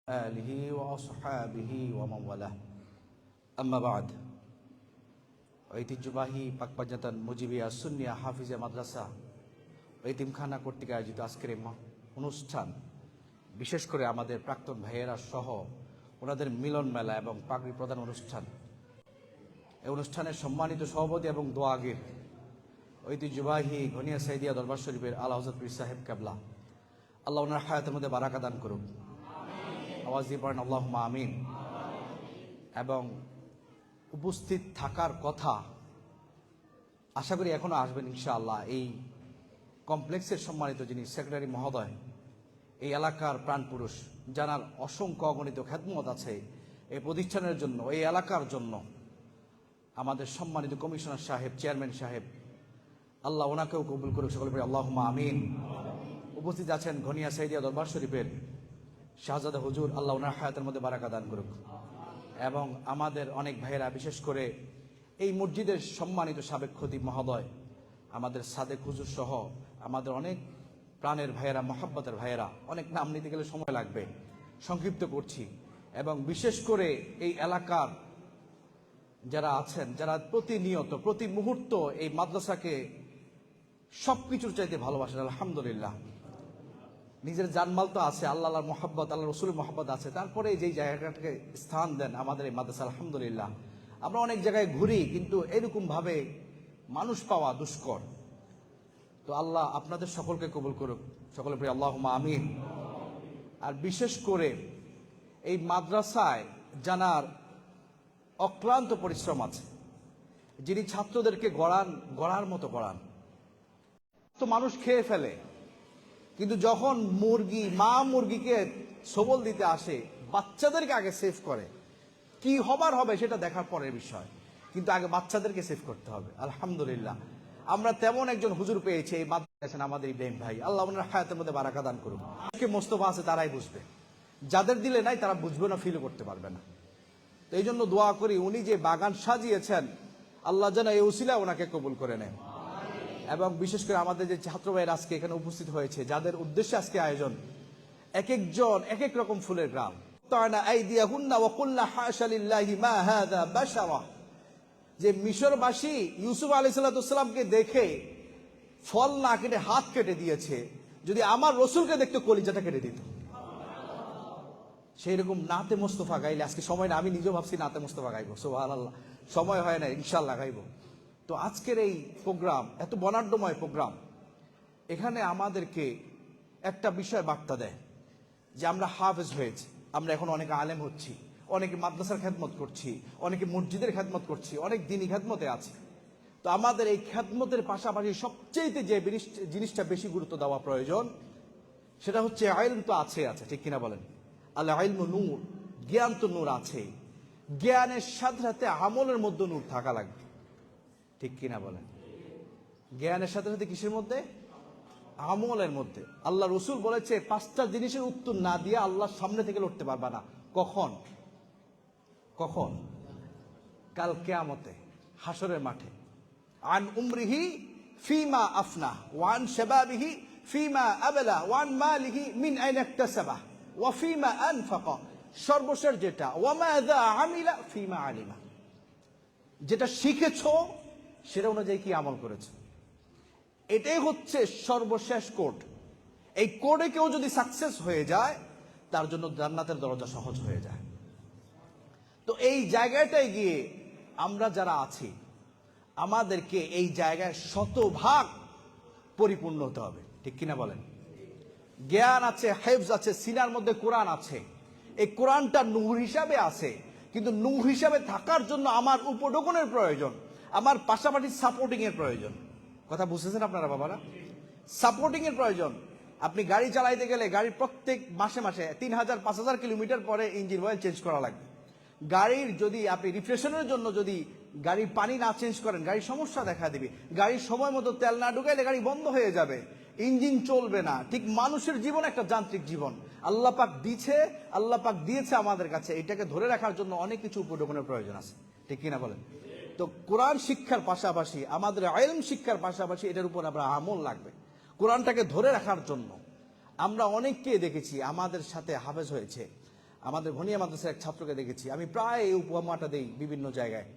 آله وأصحابه ومن والاه أما بعد ঐতিহ্যবাহী পাকবাজাতান মুজিবিয়া সুন্নিয়া হাফিজা মাদ্রাসা এতিমখানা কর্তৃক আয়োজিত আজকের এই অনুষ্ঠান, বিশেষ করে আমাদের প্রাক্তন ভাইয়েরা সহ ওনাদের মিলন মেলা এবং পাগড়ি প্রদান অনুষ্ঠান, এই অনুষ্ঠানের সম্মানিত সভাপতি এবং দোয়াগীর ঐতিহ্যবাহী ঘনিয়া সাইদিয়া দরবার শরীফের আলা হযরত পীর সাহেব কেবলা, আল্লাহ ওনার হায়াতের মধ্যে বারাকা দান করুক। আওয়াজ দিয়ে পড়েন আল্লাহুম্মা আমিন। এবং উপস্থিত থাকার কথা, আশা করি এখনো আসবেন ইনশাআল্লাহ। এই কমপ্লেক্সের সম্মানিত যিনি সেক্রেটারি মহোদয়, এই এলাকার প্রাণপুরুষ, যার অসংখ্য অগণিত খেদমত আছে এই প্রতিষ্ঠানের জন্য, এই এলাকার জন্য, আমাদের সম্মানিত কমিশনার সাহেব, চেয়ারম্যান সাহেব, আল্লাহ ওনাকেও কবুল করুক। সকলে পড়ি আল্লাহুম্মা আমিন। উপস্থিত আছেন ঘনিয়া সাইদিয়া দরবার শরীফের শাহজাদা হুজুর, আল্লাহ ওনার হায়াতের মধ্যে বারাকা দান করুক। এবং আমাদের অনেক ভাইয়েরা, বিশেষ করে এই মসজিদের সম্মানিত সাবেক খতিব মহোদয়, আমাদের সাদেক হুজুর সহ আমাদের অনেক প্রাণের ভাইয়েরা, মহাব্বতের ভাইয়েরা, অনেক নাম নিতে গেলে সময় লাগবে, সংক্ষিপ্ত করছি। এবং বিশেষ করে এই এলাকার যারা আছেন, যারা প্রতিনিয়ত প্রতি মুহূর্ত এই মাদ্রাসাকে সবকিছুর চাইতে ভালোবাসেন, আলহামদুলিল্লাহ। নিজের জানমাল তো আছে, আল্লাহর মহাব্বত, আল্লাহ রসুলের মহাব্বত আছে, তারপরে যেই জায়গাটাকে স্থান দেন আমাদের এই মাদ্রাসা, আলহামদুলিল্লাহ। আমরা অনেক জায়গায় ঘুরি, কিন্তু এরকম ভাবে মানুষ পাওয়া দুষ্কর। তো আল্লাহ আপনাদের সকলকে কবুল করুক। সকলে পড়ি আল্লাহুম্মা আমিন। আর বিশেষ করে এই মাদ্রাসায় জানার অক্লান্ত পরিশ্রম আছে, যিনি ছাত্রদেরকে গড়ার মতো গড়ান। তো মানুষ খেয়ে ফেলে, কিন্তু যখন মা মুরগিকে সবল দিতে আসে, বাচ্চাদেরকে আগে সেভ করে। কি হবার হবে সেটা দেখার পরের বিষয়, কিন্তু আগে বাচ্চাদেরকে সেভ করতে হবে। আলহামদুলিল্লাহ, আমরা তেমন একজন হুজুর পেয়েছি এই মাদ্রাসা, আমাদের ইব্রাহিম ভাই, আল্লাহ ওনার হায়াতের মধ্যে বারাকা দান করুন। মোস্তফা আছে, তারাই বুঝবে, যাদের দিলে নাই তারা বুঝবে না, ফিল করতে পারবে না। তো এই জন্য দোয়া করি, উনি যে বাগান সাজিয়েছেন, আল্লাহ যেন এই উসিলা ওনাকে কবুল করে নেন। এবং বিশেষ করে আমাদের যে ছাত্র ভাইয়েরা আজকে এখানে উপস্থিত হয়েছে, যাদের উদ্দেশ্যে আজকে আয়োজন, এক একজন এক এক রকম ফুলের গ্রাম। যে মিশরবাসী ইউসুফ আলাইহিসসালামকে দেখে ফল না কেটে হাত কেটে দিয়েছে, যদি আমার রসুলকে দেখতে কলিজাটা কেটে দিত। সেই রকম নাতে মোস্তফা গাইলে, আজকে সময় না, আমি নিজেও ভাবছি নাতে মোস্তফা গাইবো, সুবহানাল্লাহ, সময় হয় না, ইনশাআল্লাহ গাইবো। তো আজকের এই প্রোগ্রাম, এত বর্ণাঢ্যময় প্রোগ্রাম, এখানে আমাদেরকে একটা বিষয় বার্তা দেয় যে আমরা হাফেজ হয়েছি, আমরা এখন অনেক আলেম হচ্ছি, অনেকে মাদ্রাসার খেদমত করছি, অনেকে মসজিদের খেদমত করছি, অনেক দিনই খেদমতে আছে। তো আমাদের এই খেদমতের পাশাপাশি সবচেয়ে যে জিনিসটা বেশি গুরুত্ব দেওয়া প্রয়োজন, সেটা হচ্ছে ইলম। তো আছে, ঠিক কিনা বলেন? আল ইলমু নূর, জ্ঞান তো নূর আছে, জ্ঞানের সাথে সাথে আমলের মধ্যে নূর থাকা লাগবে, ঠিক কিনা বলেন? জ্ঞানের সাথে সাথে কিসের মধ্যে? আমলের মধ্যে। আল্লাহ রসুল বলেছে, 5টা জিনিসের উত্তর না দিয়ে আল্লাহর সামনে থেকে লড়তে পারবা না। কখন? কাল কিয়ামতে, হাসরের মাঠে। আন উমরিহি ফিমা আফনা, ওয়ান শাবাবিহি ফিমা আবলা, ওয়ান মালিহি মিন আইনা ইকতাসাবা, ওয়া ফিমা আনফাকা, সর্বশেষ যেটা, ওয়া মাযা আমিলা ফিমা আলিমা, যেটা শিখেছো সেটা অনুযায়ী কি আমল করেছে। এটাই হচ্ছে সর্বশেষ কোড। এই কোডে কেউ যদি সাকসেস হয়ে যায়, তার জন্য জান্নাতের দরজা সহজ হয়ে যায়। তো এই জায়গাটায় গিয়ে আমরা যারা আছি, আমাদেরকে এই জায়গায় শতভাগ পরিপূর্ণ হতে হবে, ঠিক কিনা বলেন? জ্ঞান আছে, হেফজ আছে, সিনার মধ্যে কোরআন আছে, এই কোরআনটা নূর হিসাবে আছে, কিন্তু নূর হিসাবে থাকার জন্য আমার উপঢৌকনের প্রয়োজন, আমার পাশাপাশি সাপোর্টিং এর প্রয়োজন। কথা বুঝতেছেন আপনারা বাবারা? সাপোর্টিং এর প্রয়োজন। আপনি গাড়ি চালাইতে গেলে, গাড়ির প্রত্যেক মাসে 3000-5000 কিলোমিটার পরে ইঞ্জিন অয়েল চেঞ্জ করা লাগবে। গাড়ির যদি আপনি রিফ্রেশনের জন্য যদি গাড়ির পানি না চেঞ্জ করেন, গাড়ির সমস্যা দেখা দিবে। গাড়ির সময় মতো তেল না ঢুকাইলে গাড়ি বন্ধ হয়ে যাবে, ইঞ্জিন চলবে না। ঠিক মানুষের জীবন একটা যান্ত্রিক জীবন, আল্লাহ পাক দিয়েছে আমাদের কাছে। এটাকে ধরে রাখার জন্য অনেক কিছু উপঢৌকনের প্রয়োজন আছে, ঠিক কিনা বলেন? তো কোরআন শিক্ষার পাশাপাশি, আমাদের ইলম শিক্ষার পাশাপাশি এটার উপর আমরা আমল লাগবে। কোরআনটাকে ধরে রাখার জন্য আমরা অনেককে দেখেছি আমাদের সাথে হাফেজ হয়েছে, আমাদের ভনিয়া মাদ্রাসার এক ছাত্রকে দেখেছি, আমি প্রায় এই উপমাটা দেই বিভিন্ন জায়গায়।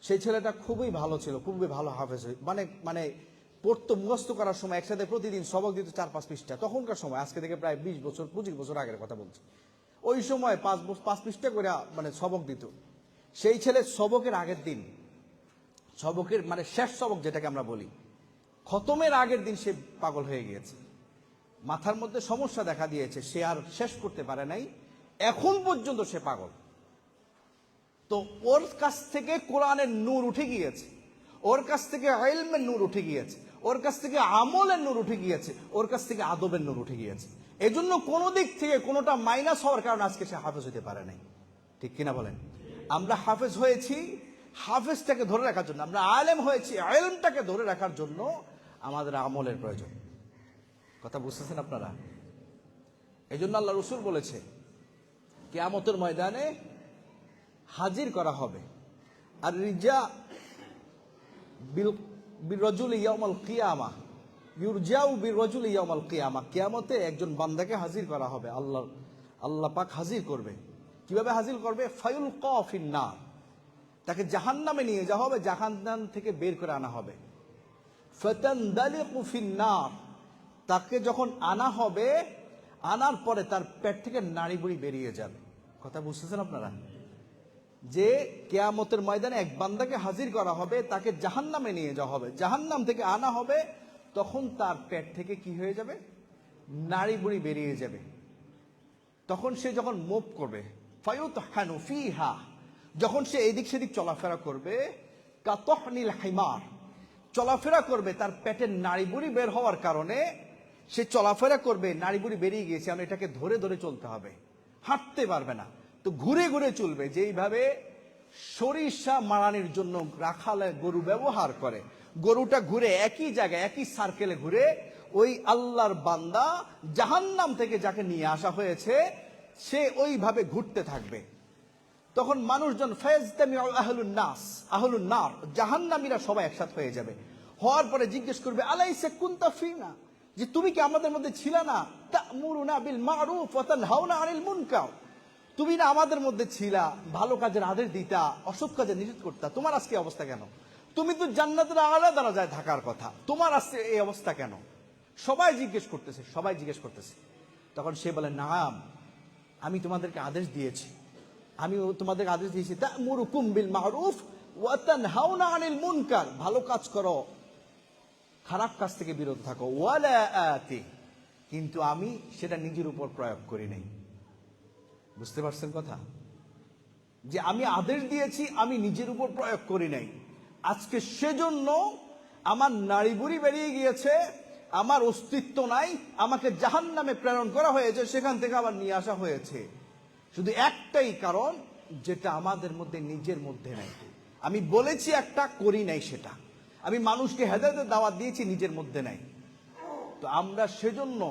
সেই ছেলেটা খুবই ভালো ছিল, খুবই ভালো হাফেজ, মানে মানে পড়তো, মুখস্থ করার সময় একসাথে প্রতিদিন সবক দিত 4-5 পৃষ্ঠা। তখনকার সময়, আজকে থেকে প্রায় 20 বছর 25 বছর আগের কথা বলছি। ওই সময় 5 পৃষ্ঠা করে মানে সবক দিত। সেই ছেলে সবকের আগের দিন, সবকের মানে শেষ সবক যেটাকে আমরা বলি, খতমের আগের দিন সে পাগল হয়ে গিয়েছে। মাথার মধ্যে সমস্যা দেখা দিয়েছে, সে আর শেষ করতে পারে নাই, এখন পর্যন্ত সে পাগল। তো ওর কাছ থেকে কোরআনের নূর উঠে গিয়েছে, ওর কাছ থেকে ইলমের নূর উঠে গিয়েছে, ওর কাছ থেকে আমলের নূর উঠে গিয়েছে, ওর কাছ থেকে আদবের নূর উঠে গিয়েছে। এজন্য কোনো দিক থেকে কোনোটা মাইনাস হওয়ার কারণে আজকে সে হাফেজ হতে পারে নাই। ঠিক কিনা বলেন? আমরা হাফেজ হয়েছি হাফেজটাকে ধরে রাখার জন্য, আমরা আলেম হয়েছি ইলমটাকে ধরে রাখার জন্য আমাদের আমলের প্রয়োজন। কথা বুঝতেছেন আপনারা? এই জন্য আল্লাহ রসুল বলেছে কিয়ামতের ময়দানে হাজির করা হবে, আর রিজা বিরজুল ইয়াউমাল কিয়ামা ইউরজাউ বিরজুল ইয়াউমাল কিয়ামা, কিয়ামতে একজন বান্দাকে হাজির করা হবে, আল্লাহ পাক হাজির করবে। কিভাবে হাজির করবে? ফায়ুলকা ফিন নার, তাকে জাহান্নামে নিয়ে যাওয়া হবে, জাহান্নাম থেকে বের করে আনা হবে। ফাতানদালিকু ফিন নার, তাকে যখন আনা হবে, আনার পরে তার পেট থেকে নাড়ি বুড়ি বেরিয়ে যাবে। কথা বুঝতেছেন আপনারা? যে কিয়ামতের ময়দানে এক বান্দাকে হাজির করা হবে, তাকে জাহান্নামে নিয়ে যাওয়া হবে, জাহান্নাম থেকে আনা হবে, তখন তার পেট থেকে কি হয়ে যাবে? নাড়ি বুড়ি বেরিয়ে যাবে। তখন সে যখন মুভ করবে, ফায়ুতহানু ফিহা, যখন সে এদিক সেদিক চলাফেরা করবে, কাতহনিল হিমার, চলাফেরা করবে, তার পেটের নাড়ি বুড়ি বের হওয়ার কারণে সে চলাফেরা করবে, নাড়ি বুড়ি বেরিয়ে গিয়েছে, আমরা এটাকে ধরে ধরে চলতে হবে, হাঁটতে পারবে না, তো ঘুরে ঘুরে চলবে। যেইভাবে সরিষা মারানির জন্য রাখালে গরু ব্যবহার করে, গরুটা ঘুরে একই জায়গায় একই সার্কেলে ঘুরে, ওই আল্লাহর বান্দা জাহান্নাম থেকে যাকে নিয়ে আসা হয়েছে সে ওইভাবে ঘুরতে থাকবে। তখন মানুষজন ফায়াজতামিউ আহলুন নাস আহলুন নার, জাহান্নামীরা সবাই একসাথে হয়ে যাবে। হওয়ার পরে জিজ্ঞেস করবে, আলাইসা কুনতা ফিনা, যে তুমি কি আমাদের মধ্যে ছিলা না? তা'মুরুনা বিল মারুফ ওয়া তানহাউনা আনিল মুনকার, তুমি না আমাদের মধ্যে ছিলা, ভালো কাজের আদেশ দিতা, অসৎ কাজে নিষেধ করতা, তোমার আজকে অবস্থা কেন? তুমি তো জান্নাতের আলা দরজায় থাকার কথা, তোমার আজকে এই অবস্থা কেন? সবাই জিজ্ঞেস করতেছে, সবাই জিজ্ঞেস করতেছে। তখন সে বলে, নাম, আমি তোমাদেরকে আদেশ দিয়েছি, আমি তোমাদেরকে আদেশ দিয়েছি, তা'মুরুকুম বিল মারুফ ওয়া তানহাউনা আনিল মুনকার, ভালো কাজ করো, খারাপ কাজ থেকে বিরত থাকো, ওয়ালা আতি, কিন্তু আমি সেটা নিজের উপর প্রয়োগ করি নাই। বুঝতে পারছেন কথা? যে আমি আদেশ দিয়েছি, আমি নিজের উপর প্রয়োগ করি নাই। আজকে সেজন্য আমার নাড়ি বুড়ি বেরিয়ে গিয়েছে, আমার অস্তিত্ব নাই, আমাকে জাহান্নামে প্রেরণ করা হয়েছে, সেখান থেকে আবার নিয়ে আসা হয়েছে। শুধু একটাই কারণ, যেটা আমাদের মধ্যে নিজের মধ্যে নাই। আমি বলেছি একটা, করি নাই সেটা। আমি মানুষকে হেদায়েতের দাওয়াত দিয়েছি, নিজের মধ্যে নাই। তো আমরা সেজন্য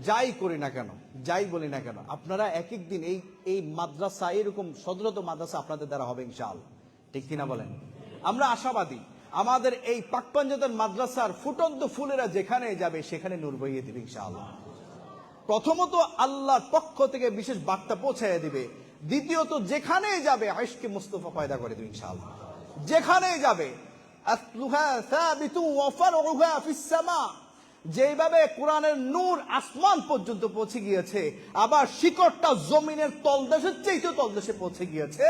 যাই করি না কেন, যাই বলি না কেন, আপনারা এক এক দিন এই মাদ্রাসা, এরকম শতরত মাদ্রাসা আপনাদের দ্বারা হবে ইনশাআল্লাহ। ঠিক কিনা বলেন? আমরা আশাবাদী, আমাদের এই পাক পাঞ্জাতন মাদ্রাসার ফুটন্ত ফুলেরা যেখানে যাবে সেখানে নূর বইয়ে দিবে ইনশাআল্লাহ। প্রথমত আল্লাহর পক্ষ থেকে বিশেষ বার্তা পৌঁছাইয়া দিবে, দ্বিতীয়ত যেখানেই যাবে ইশকে মুস্তাফা পয়দা করে দিবে ইনশাআল্লাহ। যেখানেই যাবে, আসলুহা সাবিতু ওয়া ফারউহা ফিস সামা, যেভাবে কোরআনের নূর আসমান পর্যন্ত পৌঁছে গিয়েছে, আবার শিকড়টা জমিনের তলদেশের চেয়েও তলদেশে পৌঁছে গিয়েছে,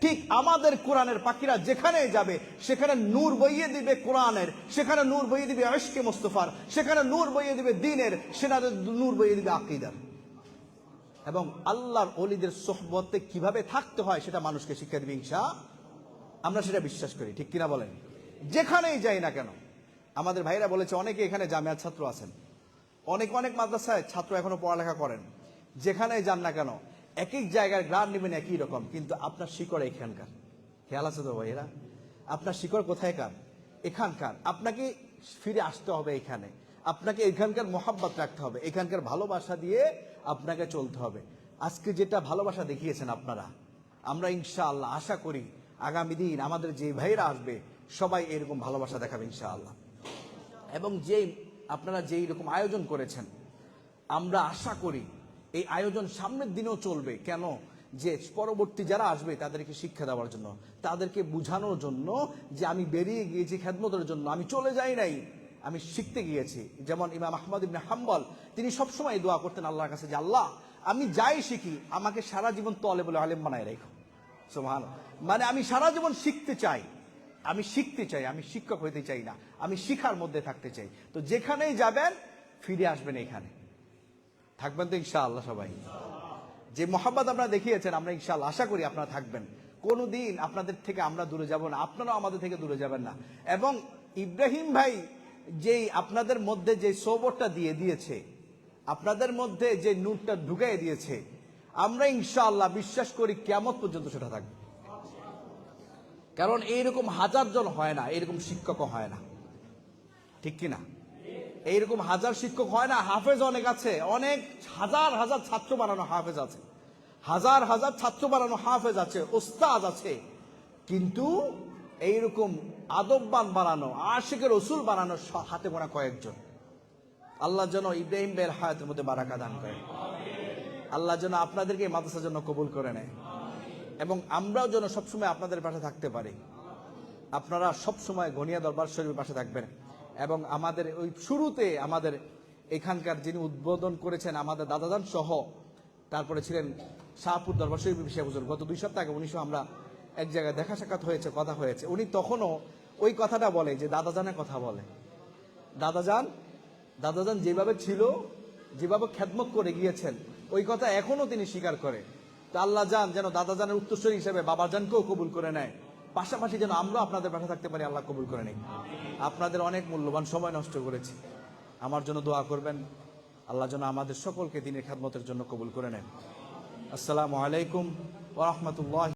ঠিক আমাদের কোরআনের পাখিরা যেখানে যাবে সেখানে নূর বইয়ে দিবে কোরআনের, সেখানে নূর বইয়ে দিবে ইশকে মুস্তাফার, সেখানে নূর বইয়ে দিবে দ্বীনের, সেখানে নূর বইয়ে দিবে আকীদার। এবং আল্লাহর ওলিদের সোহবতে কিভাবে থাকতে হয় সেটা মানুষকে শিক্ষা দিবে ইনশাআল্লাহ। আমরা সেটা বিশ্বাস করি। ঠিক কিনা বলেন? যেখানেই যাই না কেন, আমাদের ভাইরা বলেছে, অনেকে এখানে জামিয়াত ছাত্র আছেন, অনেক অনেক মাদ্রাসায় ছাত্র এখনো পড়ালেখা করেন, যেখানেই যান না কেন এক এক জায়গার গ্রাম নেবেন একই রকম, কিন্তু আপনার শিকড় এখানকার। খেয়াল আছে তো ভাইরা? আপনার শিকড় কোথায়কার? এখানকার। আপনাকে ফিরে আসতে হবে এখানে, আপনাকে এখানকার মোহাব্বত রাখতে হবে, এখানকার ভালোবাসা দিয়ে আপনাকে চলতে হবে। আজকে যেটা ভালোবাসা দেখিয়েছেন আপনারা, আমরা ইনশাআল্লাহ আশা করি আগামী দিন আমাদের যে ভাইরা আসবে সবাই এরকম ভালোবাসা দেখাবে ইনশাআল্লাহ। এবং আপনারা যেই রকম আয়োজন করেছেন, আমরা আশা করি এই আয়োজন সামনের দিনেও চলবে। কেন? যে পরবর্তী যারা আসবে তাদেরকে শিক্ষা দেওয়ার জন্য, তাদেরকে বুঝানোর জন্য যে আমি বেরিয়ে গিয়েছি খেদমতের জন্য, আমি চলে যাই নাই, আমি শিখতে গিয়েছি। যেমন ইমাম আহমদ ইবনে হাম্বল তিনি সবসময় দোয়া করতেন আল্লাহর কাছে যে আল্লাহ আমি যাই শিখি আমাকে সারা জীবন তলেবুল আলেম বানায় রেখো। সুবহানাল্লাহ। মানে আমি সারা জীবন শিখতে চাই, আমি শিখতে চাই, আমি শিক্ষক হইতে চাই না, আমি শিখার মধ্যে থাকতে চাই। তো যেখানেই যাবেন ফিরে আসবেন, এখানে থাকবেন তো ইনশাআল্লাহ সবাই। যে মহাব্বত আপনারা দেখিয়েছেন আমরা ইনশাআল্লাহ আশা করি আপনারা থাকবেন। কোনোদিন আপনাদের থেকে আমরা দূরে যাব না, আপনারাও আমাদের থেকে দূরে যাবেন না। এবং ইব্রাহিম ভাই যেই আপনাদের মধ্যে যে সোবরটা দিয়ে দিয়েছে, আপনাদের মধ্যে যে নূরটা ঢুকাই দিয়েছে, আমরা ইনশাআল্লাহ বিশ্বাস করি কিয়ামত পর্যন্ত সেটা থাকবে। কারণ এইরকম হাজার জন হয় না, এইরকম শিক্ষকও হয় না, ঠিক কিনা? এইরকম হাজার শিক্ষক হয় না। হাফেজ অনেক আছে, অনেক হাজার হাজার ছাত্র বানানো হাফেজ আছে, হাজার হাজার ছাত্র বানানো হাফেজ আছে, ওস্তাদ আছে, কিন্তু এইরকম আদববান বানানো, আশিকের রসুল বানানো হাতে গোনা কয়েকজন। আল্লাহ যেন ইব্রাহিম ভাইয়ের হায়াতের মধ্যে বারাকা দান করে, আল্লাহ যেন আপনাদেরকে মাদ্রাসার জন্য কবুল করে নেয়, এবং আমরাও যেন সবসময় আপনাদের পাশে থাকতে পারি। আপনারা সবসময় গনিয়া দরবার শরীফের পাশে থাকবেন। এবং আমাদের ওই শুরুতে আমাদের এখানকার যিনি উদ্বোধন করেছেন আমাদের দাদাজান সহ, তারপরে ছিলেন শাহপুর দরবার শরীফ বিশেষ হুজুর। গত 2 সপ্তাহ আগে উনি আমরা এক জায়গায় দেখা সাক্ষাৎ হয়েছে, কথা হয়েছে। উনি তখনও ওই কথাটা বলে যে দাদাজানের কথা বলে, দাদাজান যেভাবে ছিল, যেভাবে খেদমত করে গিয়েছেন, ওই কথা এখনো তিনি স্বীকার করে। তো আল্লাহ জান যেন দাদাজানের উত্তরসূরি হিসেবে বাবাজানকেও কবুল করে নেয়, পাশাপাশি যেন আমরা আপনাদের পাশে থাকতে পারি, আল্লাহ কবুল করে নেই। আপনাদের অনেক মূল্যবান সময় নষ্ট করেছি, আমার জন্য দোয়া করবেন, আল্লাহ যেন আমাদের সকলকে দিনের খেদমতের জন্য কবুল করে নেন। আসসালামু আলাইকুম ওয়া রাহমাতুল্লাহ।